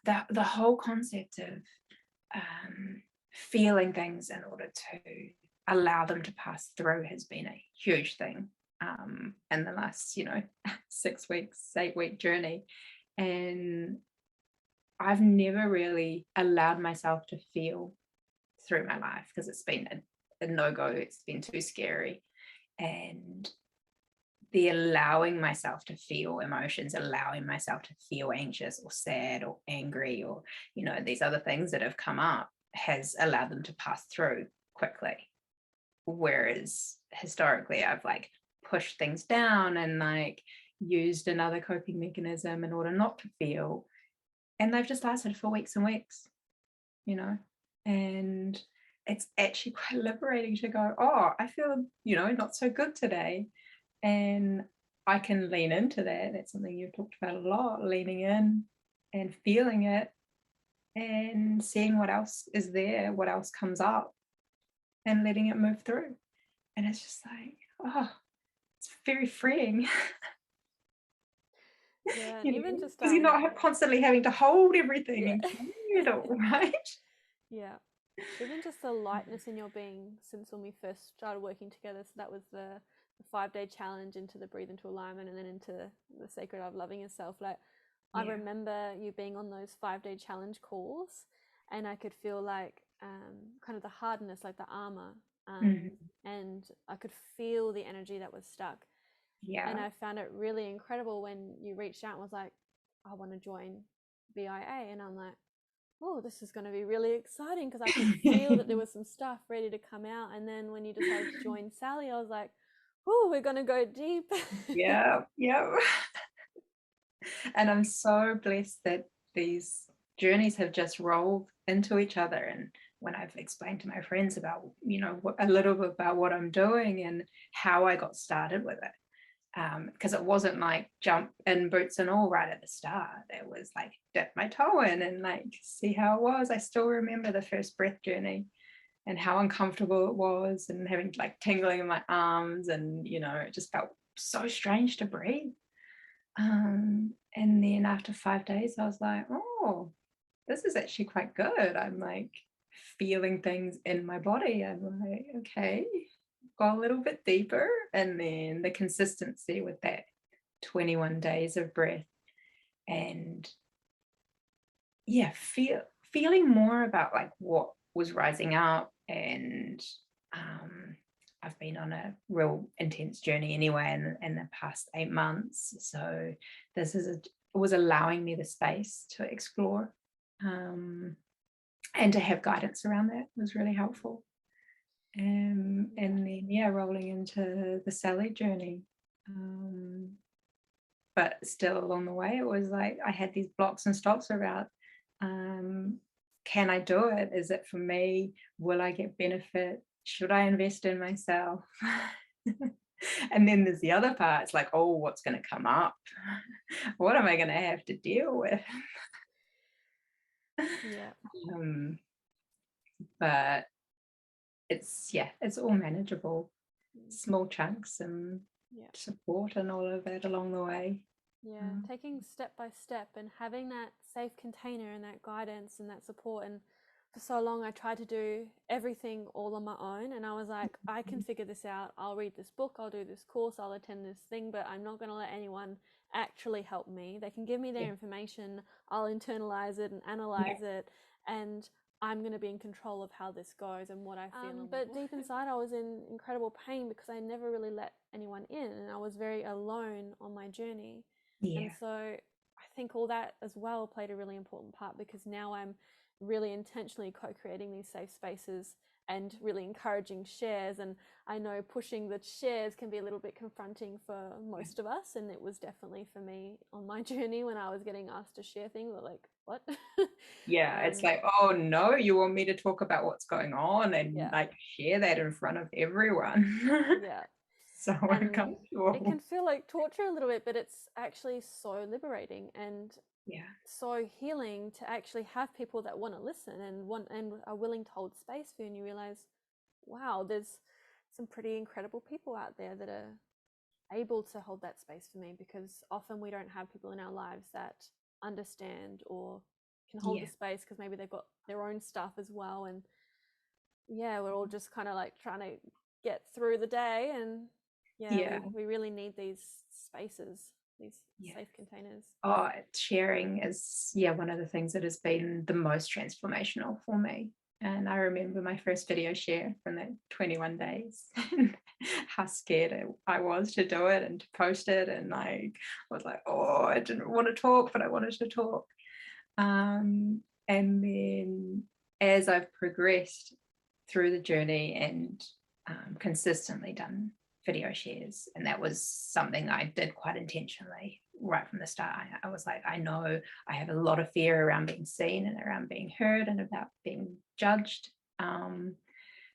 the whole concept of feeling things in order to allow them to pass through has been a huge thing in the last 6 weeks, 8-week journey. And I've never really allowed myself to feel through my life because it's been a no-go. It's been too scary. And the allowing myself to feel emotions, allowing myself to feel anxious or sad or angry or these other things that have come up has allowed them to pass through quickly. Whereas historically I've like pushed things down and like used another coping mechanism in order not to feel, and they've just lasted for weeks and weeks, and it's actually quite liberating to go, oh, I feel not so good today, and I can lean into that. That's something you've talked about a lot, leaning in and feeling it and seeing what else is there, what else comes up, and letting it move through. And it's just like, oh, it's very freeing. Yeah, and even just because you're not constantly having to hold everything and carry it all, right? yeah, even just the lightness in your being since when we first started working together. So that was the 5-day challenge into the breathe into alignment and then into the sacred art of loving yourself. Like I remember you being on those 5-day challenge calls, and I could feel like kind of the hardness, like the armor, and I could feel the energy that was stuck. And I found it really incredible when you reached out and was like, I want to join BIA. And I'm like, oh, this is going to be really exciting, because I could feel that there was some stuff ready to come out. And then when you decided to join Sally, I was like, oh, we're going to go deep. Yeah. And I'm so blessed that these journeys have just rolled into each other. And when I've explained to my friends about, a little bit about what I'm doing and how I got started with it, because it wasn't like jump in boots and all right at the start. It was like dip my toe in and like see how it was. I still remember the first breath journey and how uncomfortable it was, and having like tingling in my arms, and it just felt so strange to breathe. And then after 5 days, I was like, oh, this is actually quite good. I'm like feeling things in my body. I'm like, okay, go a little bit deeper. And then the consistency with that 21 days of breath, and feeling more about like what was rising up. And I've been on a real intense journey anyway in the past 8 months, so this was allowing me the space to explore, and to have guidance around that was really helpful. And then rolling into the Sally journey, but still along the way it was like I had these blocks and stops about, can I do it? Is it for me? Will I get benefit? Should I invest in myself? And then there's the other part. It's like, oh, what's going to come up? What am I going to have to deal with? Yeah. But it's all manageable. Small chunks and support and all of that along the way. Yeah, taking step by step and having that safe container and that guidance and that support. And for so long, I tried to do everything all on my own. And I was like, I can figure this out. I'll read this book, I'll do this course, I'll attend this thing, but I'm not going to let anyone actually help me. They can give me their information, I'll internalize it and analyze it. And I'm going to be in control of how this goes and what I feel. But deep inside, I was in incredible pain because I never really let anyone in, and I was very alone on my journey. And so I think all that as well played a really important part, because now I'm really intentionally co-creating these safe spaces and really encouraging shares. And I know pushing the shares can be a little bit confronting for most of us, and it was definitely for me on my journey when I was getting asked to share things. We're like, what? It's like, oh no, you want me to talk about what's going on and like share that in front of everyone? So uncomfortable. It can feel like torture a little bit, but it's actually so liberating and so healing to actually have people that want to listen and are willing to hold space for you. And you realize, wow, there's some pretty incredible people out there that are able to hold that space for me, because often we don't have people in our lives that understand or can hold the space, because maybe they've got their own stuff as well. And yeah, we're all just kind of like trying to get through the day. And we really need these spaces, these safe containers. Oh, sharing is one of the things that has been the most transformational for me. And I remember my first video share from that 21 days and how scared I was to do it and to post it. And I was like, oh, I didn't want to talk, but I wanted to talk. And then as I've progressed through the journey and consistently done video shares, and that was something I did quite intentionally right from the start. I was like, I know I have a lot of fear around being seen and around being heard and about being judged,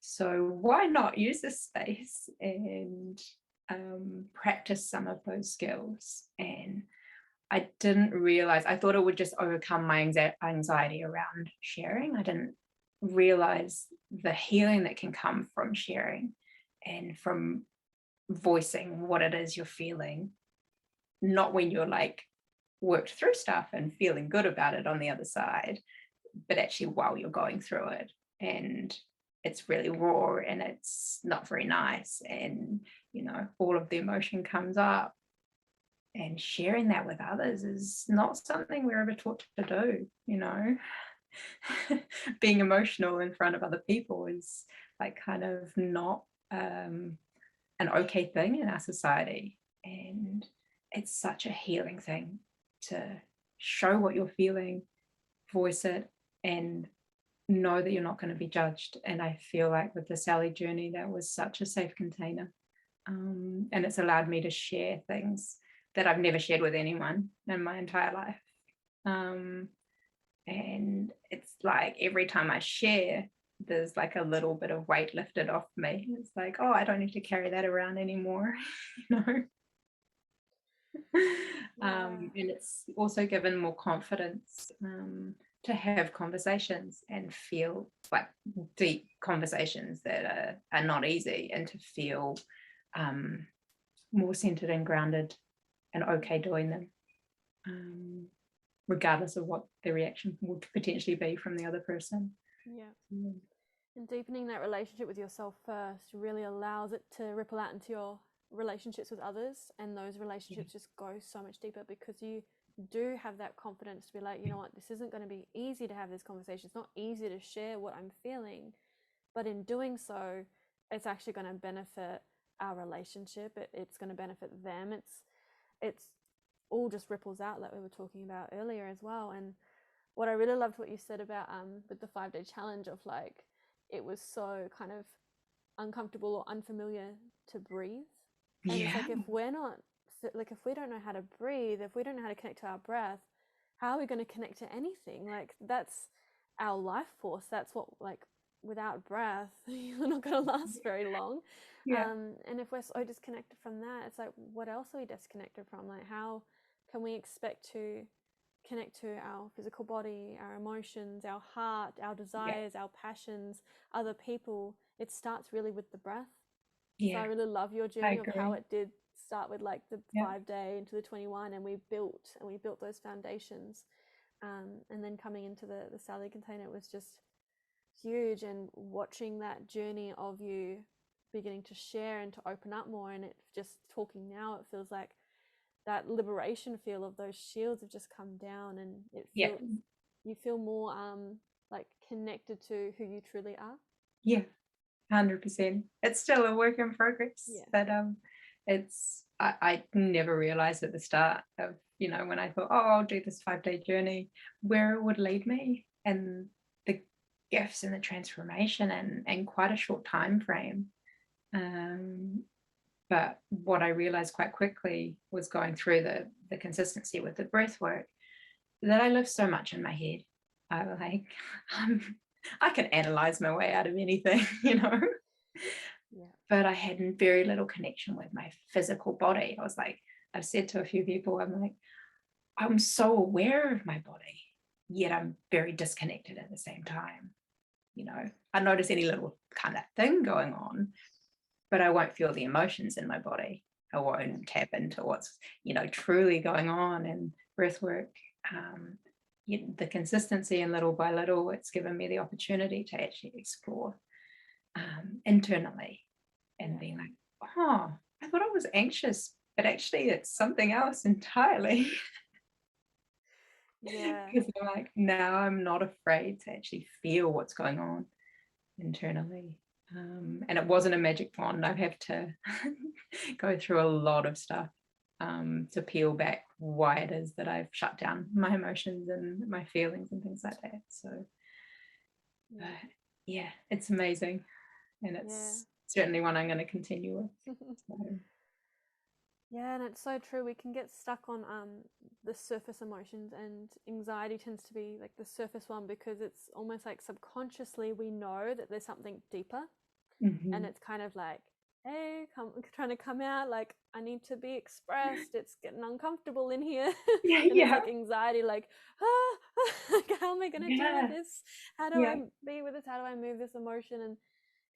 so why not use this space and practice some of those skills? And I didn't realize, I thought it would just overcome my anxiety around sharing. I didn't realize the healing that can come from sharing and from voicing what it is you're feeling, not when you're like worked through stuff and feeling good about it on the other side, but actually while you're going through it. And it's really raw and it's not very nice. And, all of the emotion comes up. And sharing that with others is not something we're ever taught to do. Being emotional in front of other people is like kind of not an okay thing in our society. And it's such a healing thing to show what you're feeling, voice it, and know that you're not going to be judged. And I feel like with the Sally journey, that was such a safe container. And it's allowed me to share things that I've never shared with anyone in my entire life. And it's like every time I share, there's like a little bit of weight lifted off me. It's like, oh, I don't need to carry that around anymore, And it's also given more confidence to have conversations and feel like deep conversations that are not easy, and to feel more centered and grounded and okay doing them, regardless of what the reaction would potentially be from the other person. And deepening that relationship with yourself first really allows it to ripple out into your relationships with others, and those relationships just go so much deeper, because you do have that confidence to be like, you know what, this isn't going to be easy to have this conversation. It's not easy to share what I'm feeling, but in doing so, it's actually going to benefit our relationship. It's going to benefit them. It's all just ripples out, like we were talking about earlier as well. And what I really loved what you said about with the 5-day challenge, of like, it was so kind of uncomfortable or unfamiliar to breathe. And it's like, if we're not, like, if we don't know how to breathe, if we don't know how to connect to our breath, how are we going to connect to anything? Like, that's our life force. That's what, like, without breath, you're not going to last very long. And if we're so disconnected from that, it's like, what else are we disconnected from? Like, how can we expect to connect to our physical body, our emotions, our heart, our desires, our passions, other people? It starts really with the breath. So I really love your journey of how it did start with like the 5-day into the 21, and we built those foundations, and then coming into the Sally container, it was just huge. And watching that journey of you beginning to share and to open up more, and it just talking now, it feels like that liberation feel of those shields have just come down, and it feels you feel more like connected to who you truly are. 100%. It's still a work in progress, but it's I never realized at the start of when I thought, oh, I'll do this 5-day journey, where it would lead me, and the gifts and the transformation, and quite a short time frame. But what I realized quite quickly was going through the consistency with the breath work, that I live so much in my head. I can analyze my way out of anything, but I had very little connection with my physical body. I was like, I've said to a few people, I'm like, I'm so aware of my body, yet I'm very disconnected at the same time. I notice any little kind of thing going on, but I won't feel the emotions in my body. I won't tap into what's, truly going on. And breath work the consistency, and little by little, it's given me the opportunity to actually explore internally and Yeah. being like, oh, I thought I was anxious, but actually it's something else entirely. Yeah. Because I'm like, now I'm not afraid to actually feel what's going on internally. And it wasn't a magic wand. I have to go through a lot of stuff to peel back why it is that I've shut down my emotions and my feelings and things like that. So, Yeah. yeah, it's amazing. And Yeah. it's certainly one I'm going to continue with. So, Yeah, and it's so true. We can get stuck on the surface emotions, and anxiety tends to be like the surface one because it's almost like subconsciously we know that there's something deeper, and mhm. it's kind of like, hey, trying to come out. Like I need to be expressed. It's getting uncomfortable in here, Yeah, and it's yeah, like anxiety, like like, how am I going to deal with yeah, this? How do I yeah. be with this? How do I move this emotion? And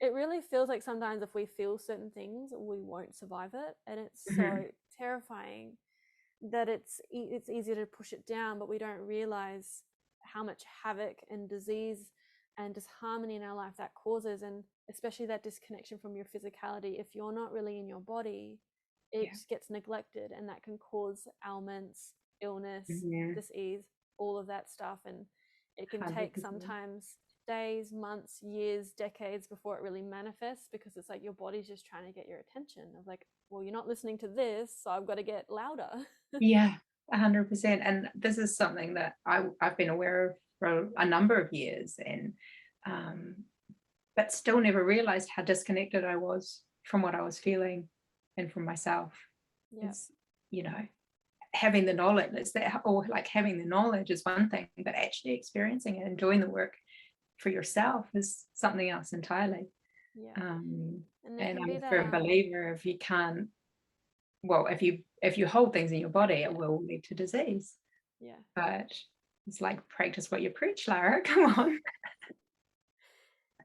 it really feels like sometimes if we feel certain things, we won't survive it, and it's so Mhm. terrifying that it's easier to push it down, but we don't realize how much havoc and disease and disharmony in our life that causes, and especially that disconnection from your physicality. If you're not really in your body, it Yeah, gets neglected, and that can cause ailments, illness, yeah, disease, all of that stuff. And it can take 100%. sometimes days, months, years, decades before it really manifests, because it's like your body's just trying to get your attention of like, well, you're not listening to this, so I've got to get louder. Yeah, 100%. And this is something that I've been aware of for a number of years, and um, but still never realized how disconnected I was from what I was feeling and from myself. Yeah. It's, you know, having the knowledge is that, or like having the knowledge is one thing, but actually experiencing it and doing the work for yourself is something else entirely. Yeah. Um, And there and can I'm be a that firm believer, if you can't, well, if you hold things in your body, yeah, it will lead to disease. yeah, But it's like practice what you preach, Lara. Come on.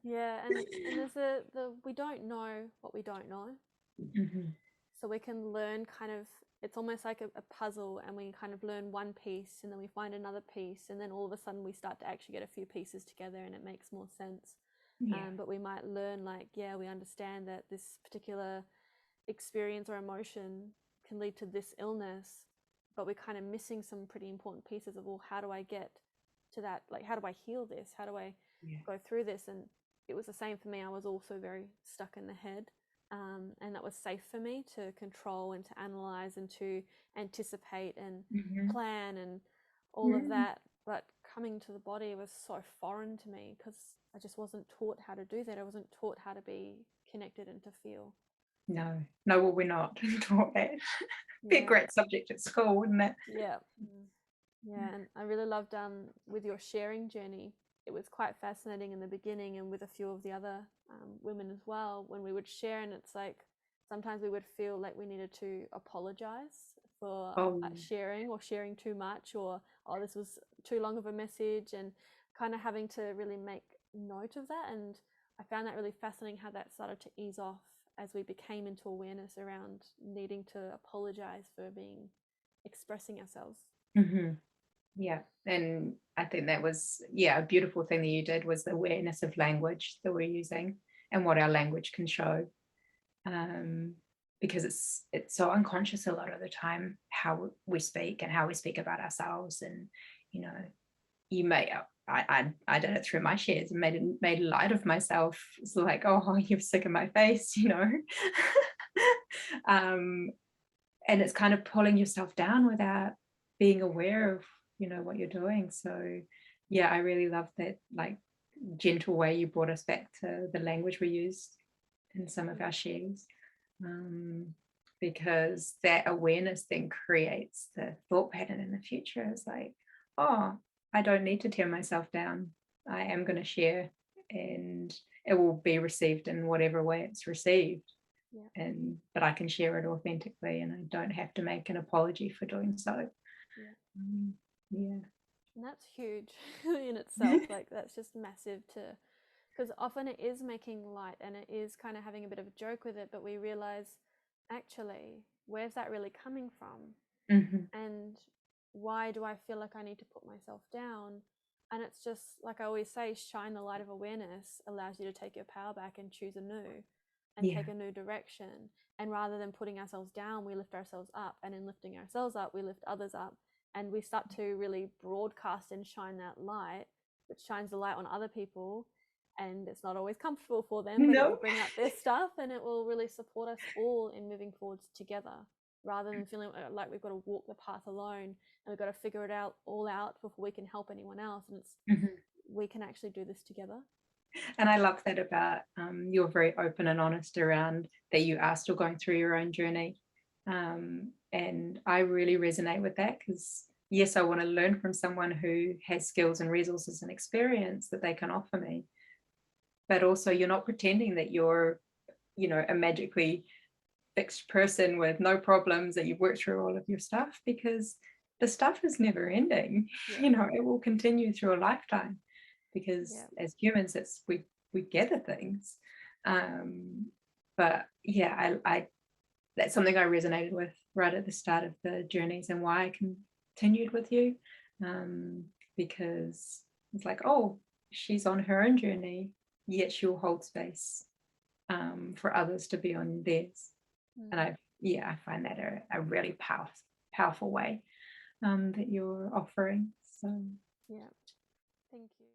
yeah. And there's the we don't know what we don't know, Mhm. so we can learn kind of, it's almost like a puzzle, and we kind of learn one piece and then we find another piece, and then all of a sudden we start to actually get a few pieces together and it makes more sense. Yeah. But we might learn like, yeah, we understand that this particular experience or emotion can lead to this illness, but we're kind of missing some pretty important pieces of, well, how do I get to that? Like, how do I heal this? How do I Yeah. go through this? And it was the same for me. I was also very stuck in the head. And that was safe for me to control and to analyze and to anticipate and Mhm. plan and all of Mhm. that. But coming to the body was so foreign to me because I just wasn't taught how to do that. I wasn't taught how to be connected and to feel. No, no, well, we're not taught that. Be a Yeah, great subject at school, wouldn't it? yeah, yeah. And I really loved with your sharing journey. It was quite fascinating in the beginning, and with a few of the other women as well, when we would share. And it's like sometimes we would feel like we needed to apologize for Oh, sharing or sharing too much, or oh, this was too long of a message, and kind of having to really make note of that. And I found that really fascinating how that started to ease off as we became into awareness around needing to apologize for being expressing ourselves. mhm. Yeah. And I think that was, yeah, a beautiful thing that you did was the awareness of language that we're using and what our language can show. Um, because it's so unconscious a lot of the time how we speak and how we speak about ourselves. And, you know, you may I did it through my shares and made light of myself. It's like, oh, you're sick of my face, you know. um, and it's kind of pulling yourself down without being aware of, you know, what you're doing. So yeah, I really love that, like, gentle way you brought us back to the language we used in some of Yeah, our shares. um, because that awareness then creates the thought pattern in the future. It's like, oh, I don't need to tear myself down. I am going to share, and it will be received in whatever way it's received. yeah, And but I can share it authentically, and I don't have to make an apology for doing so. yeah. Um, yeah. And that's huge in itself. Like, that's just massive to, because often it is making light and it is kind of having a bit of a joke with it, but we realize actually, where's that really coming from? Mhm. And why do I feel like I need to put myself down? And it's just like I always say, shine the light of awareness allows you to take your power back and choose anew and Yeah. take a new direction. And rather than putting ourselves down, we lift ourselves up. And in lifting ourselves up, we lift others up. And we start to really broadcast and shine that light, which shines the light on other people. And it's not always comfortable for them, but it will No. bring up their stuff and it will really support us all in moving forwards together, rather than feeling like we've got to walk the path alone and we've got to figure it out all out before we can help anyone else. And it's we can actually do this together. And I love that about you're very open and honest around that you are still going through your own journey. And I really resonate with that because, yes, I want to learn from someone who has skills and resources and experience that they can offer me. But also, you're not pretending that you're, a magically fixed person with no problems, that you've worked through all of your stuff, because the stuff is never ending. Yeah. It will continue through a lifetime, because Yeah. as humans, we gather things. But yeah, I that's something I resonated with right at the start of the journeys, and why I continued with you, because it's like, oh, she's on her own journey, yet she'll hold space for others to be on theirs. And I find that a really powerful way that you're offering. So Yeah. Thank you.